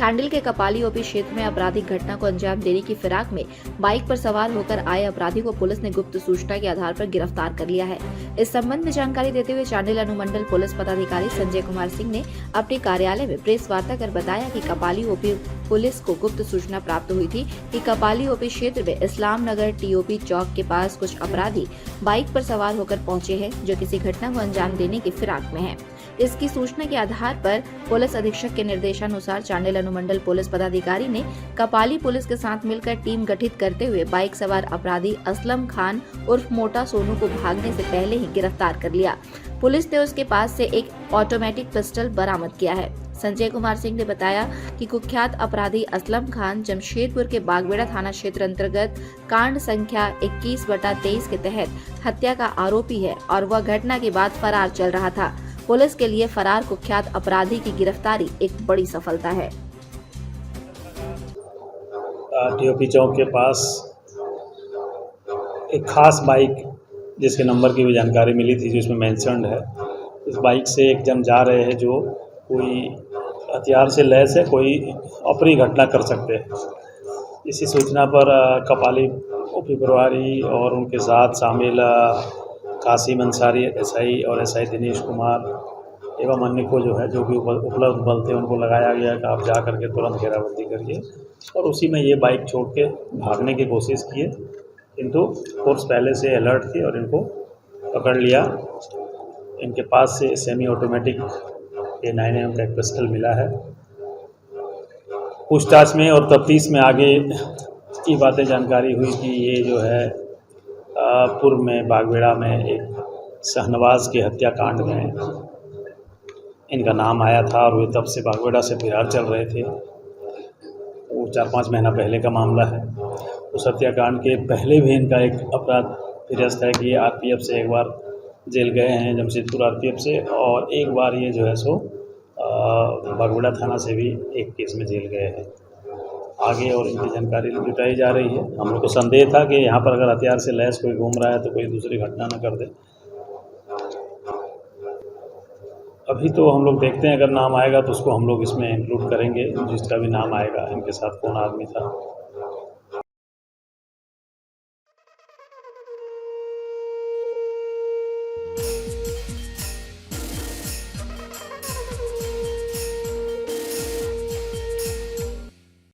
चांडिल के कपाली ओपी क्षेत्र में आपराधिक घटना को अंजाम देने की फिराक में बाइक पर सवार होकर आए अपराधी को पुलिस ने गुप्त सूचना के आधार पर गिरफ्तार कर लिया है। इस संबंध में जानकारी देते हुए चांडिल अनुमंडल पुलिस पदाधिकारी संजय कुमार सिंह ने अपने कार्यालय में प्रेस वार्ता कर बताया कि कपाली ओपी पुलिस को गुप्त सूचना प्राप्त हुई थी कि कपाली ओपी क्षेत्र में इस्लाम नगर टीओपी चौक के पास कुछ अपराधी बाइक पर सवार होकर पहुंचे हैं जो किसी घटना को अंजाम देने की फिराक में है। इसकी सूचना के आधार पर पुलिस अधीक्षक के निर्देशानुसार चांडिल अनुमंडल पुलिस पदाधिकारी ने कपाली पुलिस के साथ मिलकर टीम गठित करते हुए बाइक सवार अपराधी असलम खान उर्फ मोटा सोनू को भागने से पहले ही गिरफ्तार कर लिया। पुलिस ने उसके पास से एक ऑटोमेटिक पिस्टल बरामद किया है। संजय कुमार सिंह ने बताया कि कुख्यात अपराधी असलम खान जमशेदपुर के बागबेड़ा थाना क्षेत्र अंतर्गत कांड संख्या 21/23 के तहत हत्या का आरोपी है और वह घटना के बाद फरार चल रहा था। पुलिस के लिए फरार कुख्यात अपराधी की गिरफ्तारी एक बड़ी सफलता है। टीओपी चौक के पास एक खास बाइक जिसके नंबर की भी जानकारी मिली थी जिसमें मेंशन्ड है, इस बाइक से एक जन जा रहे हैं जो कोई हथियार से लैस है, कोई अप्रिय घटना कर सकते हैं। इसी सूचना पर कपाली ओपी प्रभारी और उनके साथ शामिल कासिम अंसारी एसआई और एसआई दिनेश कुमार एवं अन्य को जो भी उपलब्ध बल थे उनको लगाया गया कि आप जा करके तुरंत घेराबंदी करिए और उसी में ये बाइक छोड़ के भागने की कोशिश किए, किंतु फोर्स पहले से अलर्ट थी और इनको पकड़ लिया। इनके पास से सेमी ऑटोमेटिक ये 9mm का एक पिस्टल मिला है। पूछताछ में और तफ्तीश में आगे की बातें जानकारी हुई कि ये जो है पूर्व में बागबेड़ा में एक शाहनवाज के हत्याकांड में इनका नाम आया था और वे तब से बागबेड़ा से फरार चल रहे थे। वो 4-5 महीना पहले का मामला है। उस हत्याकांड के पहले भी इनका एक अपराध फिरस्त है कि ये आरपीएफ से एक बार जेल गए हैं, जमशेदपुर आरपीएफ से, और एक बार ये जो है सो बागबेड़ा थाना से भी एक केस में जेल गए हैं। आगे और इनकी जानकारी जुटाई जा रही है। हम लोग को संदेह था कि यहाँ पर अगर हथियार से लैस कोई घूम रहा है तो कोई दूसरी घटना न कर दे। अभी तो हम लोग देखते हैं, अगर नाम आएगा तो उसको हम लोग इसमें इंक्लूड करेंगे, जिसका भी नाम आएगा इनके साथ कौन आदमी था।